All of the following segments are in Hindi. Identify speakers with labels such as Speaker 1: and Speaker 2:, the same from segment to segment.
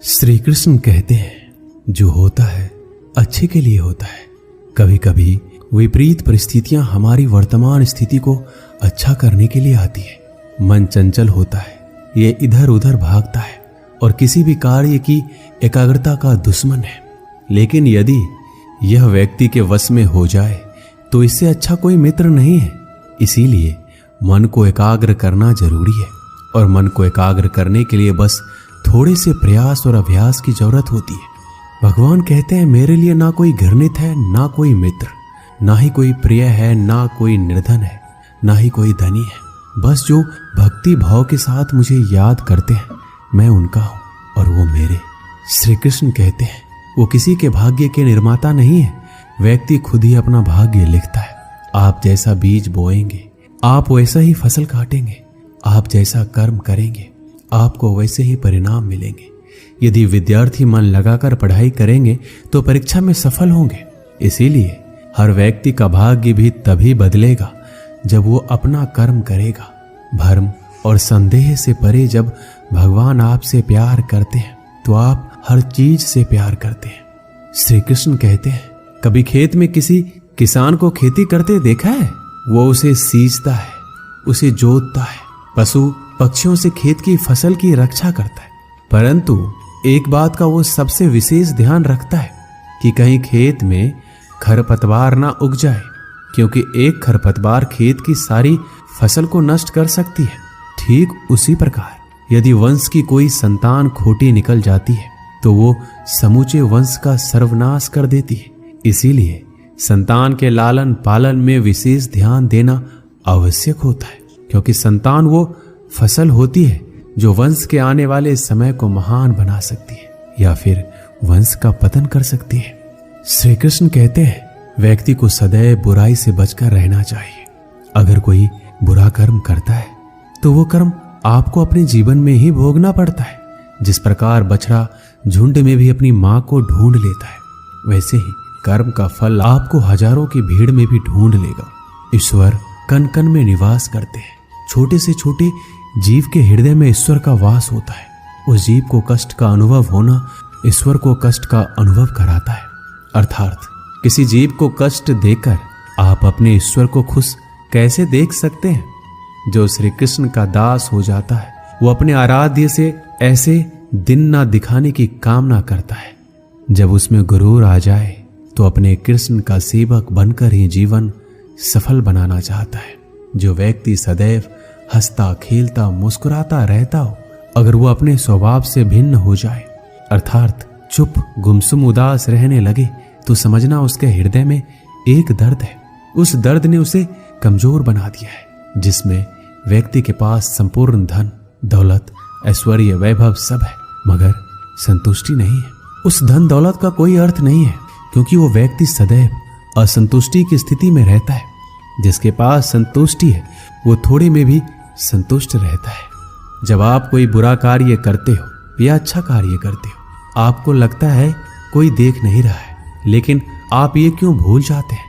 Speaker 1: श्री कृष्ण कहते हैं, जो होता है अच्छे के लिए होता है। कभी कभी विपरीत परिस्थितियां हमारी वर्तमान स्थिति को अच्छा करने के लिए आती है। मन चंचल होता है, ये इधर उधर भागता है और किसी भी कार्य की एकाग्रता का दुश्मन है। लेकिन यदि यह व्यक्ति के वश में हो जाए तो इससे अच्छा कोई मित्र नहीं है। इसीलिए मन को एकाग्र करना जरूरी है और मन को एकाग्र करने के लिए बस थोड़े से प्रयास और अभ्यास की जरूरत होती है। भगवान कहते हैं, मेरे लिए ना कोई घृणित है, ना कोई मित्र, ना ही कोई प्रिय है, ना कोई निर्धन है, ना ही कोई धनी है। बस जो भक्ति भाव के साथ मुझे याद करते हैं, मैं उनका हूं और वो मेरे। श्री कृष्ण कहते हैं, वो किसी के भाग्य के निर्माता नहीं है। व्यक्ति खुद ही अपना भाग्य लिखता है। आप जैसा बीज बोएंगे, आप वैसा ही फसल काटेंगे। आप जैसा कर्म करेंगे, आपको वैसे ही परिणाम मिलेंगे। यदि विद्यार्थी मन लगाकर पढ़ाई करेंगे तो परीक्षा में सफल होंगे। इसीलिए हर व्यक्ति का भाग्य भी तभी बदलेगा जब वो अपना कर्म करेगा। भ्रम और संदेह से परे जब भगवान आपसे प्यार करते हैं तो आप हर चीज से प्यार करते हैं। श्री कृष्ण कहते हैं, कभी खेत में किसी किसान को खेती करते देखा है? वो उसे सींचता है, उसे जोतता है, पशु पक्षियों से खेत की फसल की रक्षा करता है। परंतु एक बात का वो सबसे विशेष ध्यान रखता है कि कहीं खेत में खरपतवार ना उग जाए, क्योंकि एक खरपतवार खेत की सारी फसल को नष्ट कर सकती है। ठीक उसी प्रकार यदि वंश की कोई संतान खोटी निकल जाती है तो वो समूचे वंश का सर्वनाश कर देती है। इसीलिए संतान के लालन पालन में विशेष ध्यान देना आवश्यक होता है, क्योंकि संतान वो फसल होती है जो वंश के आने वाले समय को महान बना सकती है या फिर वंश का पतन कर सकती है। श्री कृष्ण कहते हैं, व्यक्ति को सदैव बुराई से बचकर रहना चाहिए। अगर कोई बुरा कर्म करता है तो वो कर्म आपको अपने जीवन में ही भोगना पड़ता है। जिस प्रकार बछड़ा झुंड में भी अपनी मां को ढूंढ लेता है, वैसे ही कर्म का फल आपको हजारों की भीड़ में भी ढूंढ लेगा। ईश्वर कण कण में निवास करते हैं। छोटे से छोटे जीव के हृदय में ईश्वर का वास होता है। उस जीव को कष्ट का अनुभव होना ईश्वर को कष्ट का अनुभव कराता है। अर्थात किसी जीव को कष्ट देकर आप अपने ईश्वर को खुश कैसे देख सकते हैं? जो श्री कृष्ण का दास हो जाता है वो अपने आराध्य से ऐसे दिन ना दिखाने की कामना करता है। जब उसमें गुरूर आ जाए तो अपने कृष्ण का सेवक बनकर ही जीवन सफल बनाना चाहता है। जो व्यक्ति सदैव हंसता खेलता मुस्कुराता रहता हो, अगर वो अपने स्वभाव से भिन्न हो जाए, अर्थात चुप गुमसुम उदास रहने लगे, तो समझना उसके हृदय में एक दर्द है। उस दर्द ने उसे कमजोर बना दिया है। जिसमें व्यक्ति के पास संपूर्ण धन दौलत ऐश्वर्य वैभव सब है, मगर संतुष्टि नहीं है। उस धन दौलत का कोई अर्थ नहीं है, क्योंकि वो व्यक्ति सदैव असंतुष्टि की स्थिति में रहता है। जिसके पास संतुष्टि है वो थोड़े में भी संतुष्ट रहता है। जब आप कोई बुरा कार्य करते हो या अच्छा कार्य करते हो, आपको लगता है कोई देख नहीं रहा है, लेकिन आप ये क्यों भूल जाते हैं?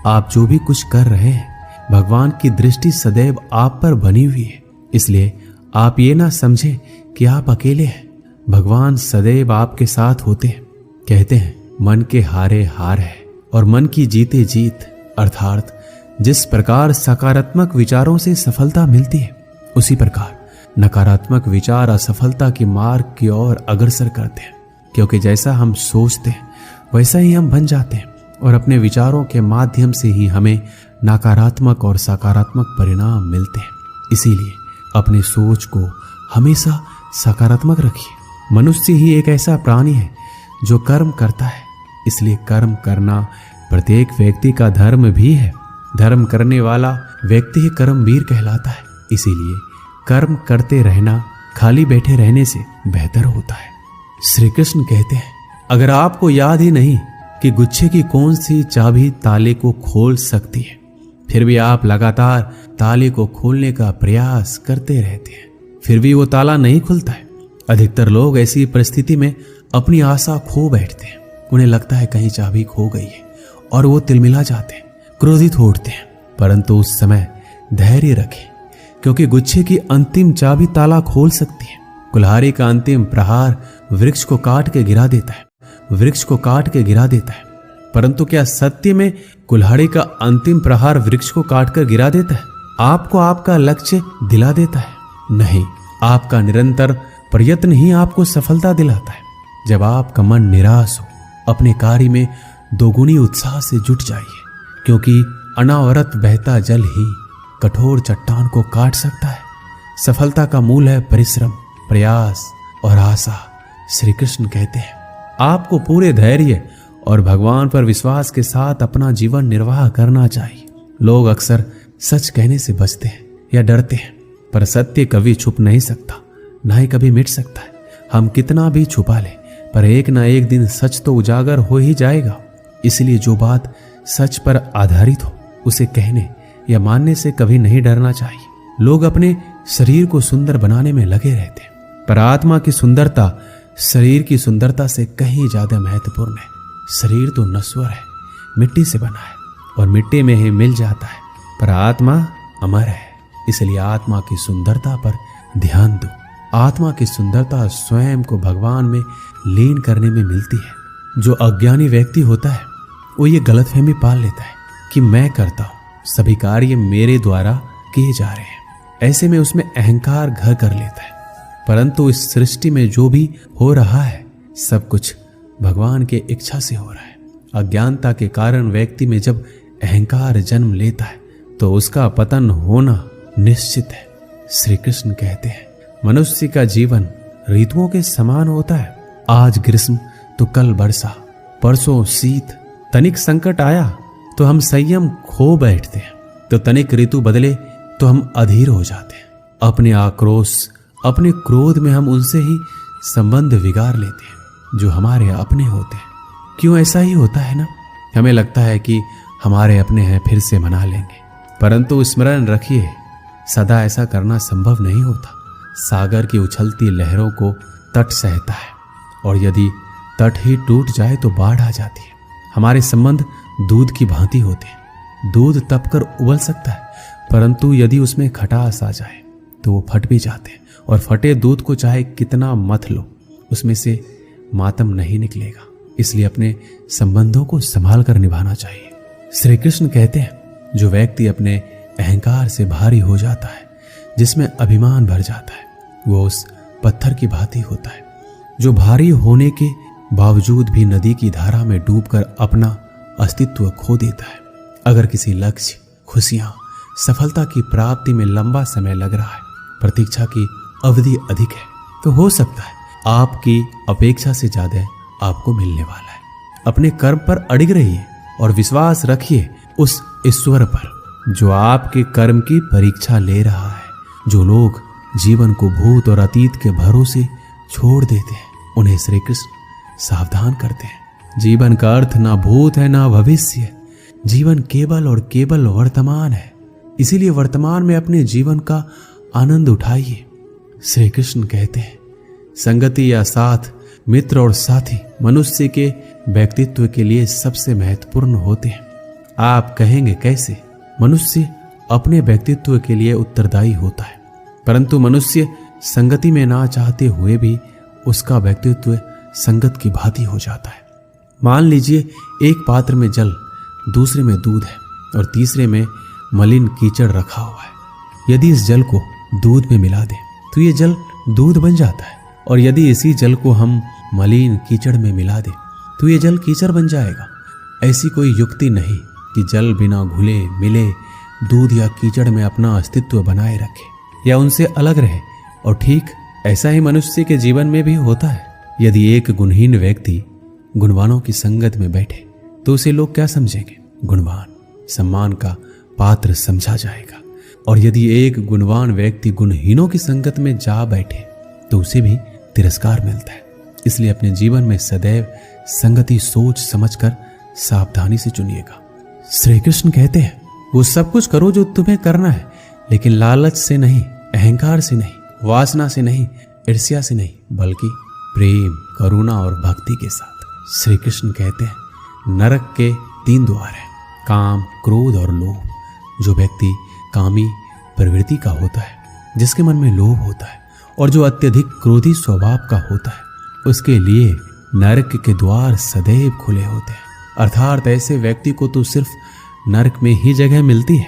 Speaker 1: आप जो भी कुछ कर रहे हैं, भगवान की दृष्टि सदैव आप पर बनी हुई है। इसलिए आप ये ना समझें कि आप अकेले हैं। भगवान सदैव आपके साथ होते हैं। कहते हैं, मन के हारे हार है और मन की जीते जीत। अर्थात जिस प्रकार सकारात्मक विचारों से सफलता मिलती है, उसी प्रकार नकारात्मक विचार असफलता के मार्ग की ओर अग्रसर करते हैं। क्योंकि जैसा हम सोचते हैं वैसा ही हम बन जाते हैं, और अपने विचारों के माध्यम से ही हमें नकारात्मक और सकारात्मक परिणाम मिलते हैं। इसीलिए अपनी सोच को हमेशा सकारात्मक रखिए। मनुष्य ही एक ऐसा प्राणी है जो कर्म करता है, इसलिए कर्म करना प्रत्येक व्यक्ति का धर्म भी है। धर्म करने वाला व्यक्ति ही कर्मवीर कहलाता है। इसीलिए कर्म करते रहना खाली बैठे रहने से बेहतर होता है। श्री कृष्ण कहते हैं, अगर आपको याद ही नहीं कि गुच्छे की कौन सी चाबी ताले को खोल सकती है, फिर भी आप लगातार ताले को खोलने का प्रयास करते रहते हैं, फिर भी वो ताला नहीं खुलता है। अधिकतर लोग ऐसी परिस्थिति में अपनी आशा खो बैठते हैं। उन्हें लगता है कहीं चाबी खो गई है और वो तिलमिला जाते हैं, क्रोधित हो उठते हैं। परंतु उस समय धैर्य रखें, क्योंकि गुच्छे की अंतिम चाबी ताला खोल सकती है। कुल्हाड़ी का अंतिम प्रहार वृक्ष को काट के गिरा देता है, वृक्ष को काट के गिरा देता है। परंतु क्या सत्य में कुल्हाड़ी का अंतिम प्रहार वृक्ष को काटकर गिरा देता है? आपको आपका लक्ष्य दिला देता है? नहीं, आपका निरंतर प्रयत्न ही आपको सफलता दिलाता है। जब आपका मन निराश हो, अपने कार्य में दोगुनी उत्साह से जुट जाइए, क्योंकि अनावरत बहता जल ही कठोर चट्टान को काट सकता है। सफलता का मूल है परिश्रम, प्रयास और आशा। श्री कृष्ण कहते हैं आपको पूरे धैर्य और भगवान पर विश्वास के साथ अपना जीवन निर्वाह करना चाहिए। लोग अक्सर सच कहने से बचते हैं या डरते हैं, पर सत्य कभी छुप नहीं सकता, ना ही कभी मिट सकता है। हम कितना भी छुपा लें, पर एक ना एक दिन सच तो उजागर हो ही जाएगा। इसलिए जो बात सच पर आधारित हो उसे कहने या मानने से कभी नहीं डरना चाहिए। लोग अपने शरीर को सुंदर बनाने में लगे रहते हैं, पर आत्मा की सुंदरता शरीर की सुंदरता से कहीं ज्यादा महत्वपूर्ण है। शरीर तो नश्वर है, मिट्टी से बना है और मिट्टी में ही मिल जाता है, पर आत्मा अमर है। इसलिए आत्मा की सुंदरता पर ध्यान दो। आत्मा की सुंदरता स्वयं को भगवान में लीन करने में मिलती है। जो अज्ञानी व्यक्ति होता है वो ये गलतफहमी पाल लेता है कि मैं करता हूँ, सभी कार्य मेरे द्वारा किए जा रहे हैं। ऐसे में उसमें अहंकार घर कर लेता है। परंतु इस सृष्टि में जो भी हो रहा है सब कुछ भगवान के इच्छा से हो रहा है। अज्ञानता के कारण व्यक्ति में जब अहंकार जन्म लेता है तो उसका पतन होना निश्चित है। श्री कृष्ण कहते हैं मनुष्य का जीवन ऋतुओं के समान होता है। आज ग्रीष्म तो कल वर्षा, परसों शीत। तनिक संकट आया तो हम संयम खो बैठते हैं, तो तनिक ऋतु बदले तो हम अधीर हो जाते हैं। अपने आक्रोश, अपने क्रोध में हम उनसे ही संबंध बिगाड़ लेते हैं जो हमारे अपने होते हैं। क्यों ऐसा ही होता है ना? हमें लगता है कि हमारे अपने हैं, फिर से मना लेंगे, परंतु स्मरण रखिए सदा ऐसा करना संभव नहीं होता। सागर की उछलती लहरों को तट सहता है, और यदि तट ही टूट जाए तो बाढ़ आ जाती है। हमारे संबंध दूध की भांति होते हैं। दूध तपकर उबल सकता है, परंतु यदि उसमें खटास आ जाए तो वो फट भी जाते हैं, और फटे दूध को चाहे कितना मथ लो उसमें से मातम नहीं निकलेगा। इसलिए अपने संबंधों को संभाल कर निभाना चाहिए। श्री कृष्ण कहते हैं जो व्यक्ति अपने अहंकार से भारी हो जाता है, जिसमें अभिमान भर जाता है, वो उस पत्थर की भांति होता है जो भारी होने के बावजूद भी नदी की धारा में डूबकर अपना अस्तित्व खो देता है। अगर किसी लक्ष्य, खुशियां, सफलता की प्राप्ति में लंबा समय लग रहा है, प्रतीक्षा की अवधि अधिक है, तो हो सकता है आपकी अपेक्षा से ज्यादा आपको मिलने वाला है। अपने कर्म पर अडिग रहिए और विश्वास रखिए उस ईश्वर पर जो आपके कर्म की परीक्षा ले रहा है। जो लोग जीवन को भूत और अतीत के भरोसे छोड़ देते हैं, उन्हें श्री कृष्ण सावधान करते हैं। जीवन का अर्थ ना भूत है ना भविष्य, जीवन केवल और केवल वर्तमान है। इसीलिए वर्तमान में अपने जीवन का आनंद उठाइए। श्री कृष्ण कहते हैं संगति या साथ, मित्र और साथी मनुष्य के व्यक्तित्व के लिए सबसे महत्वपूर्ण होते हैं। आप कहेंगे कैसे? मनुष्य अपने व्यक्तित्व के लिए उत्तरदायी होता है, परंतु मनुष्य संगति में ना चाहते हुए भी उसका व्यक्तित्व संगत की भांति हो जाता है। मान लीजिए एक पात्र में जल, दूसरे में दूध है और तीसरे में मलिन कीचड़ रखा हुआ है। यदि इस जल को दूध में मिला दें तो ये जल दूध बन जाता है, और यदि इसी जल को हम मलिन कीचड़ में मिला दें तो ये जल कीचड़ बन जाएगा। ऐसी कोई युक्ति नहीं कि जल बिना घुले मिले दूध या कीचड़ में अपना अस्तित्व बनाए रखे या उनसे अलग रहे। और ठीक ऐसा ही मनुष्य के जीवन में भी होता है। यदि एक गुणहीन व्यक्ति गुणवानों की संगत में बैठे तो उसे लोग क्या समझेंगे? गुणवान, सम्मान का पात्र समझा जाएगा। और यदि एक गुणवान व्यक्ति गुणहीनों की संगत में जा बैठे तो उसे भी तिरस्कार मिलता है। इसलिए अपने जीवन में सदैव संगति सोच समझकर सावधानी से चुनिएगा। श्री कृष्ण कहते हैं वो सब कुछ करो जो तुम्हें करना है, लेकिन लालच से नहीं, अहंकार से नहीं, वासना से नहीं, ईर्ष्या से नहीं, बल्कि प्रेम, करुणा और भक्ति के साथ। श्री कृष्ण कहते हैं नरक के 3 द्वार हैं, काम, क्रोध और लोभ। जो व्यक्ति कामी प्रवृत्ति का होता है, जिसके मन में लोभ होता है और जो अत्यधिक क्रोधी स्वभाव का होता है, उसके लिए नरक के द्वार सदैव खुले होते हैं। अर्थात ऐसे व्यक्ति को तो सिर्फ नरक में ही जगह मिलती है।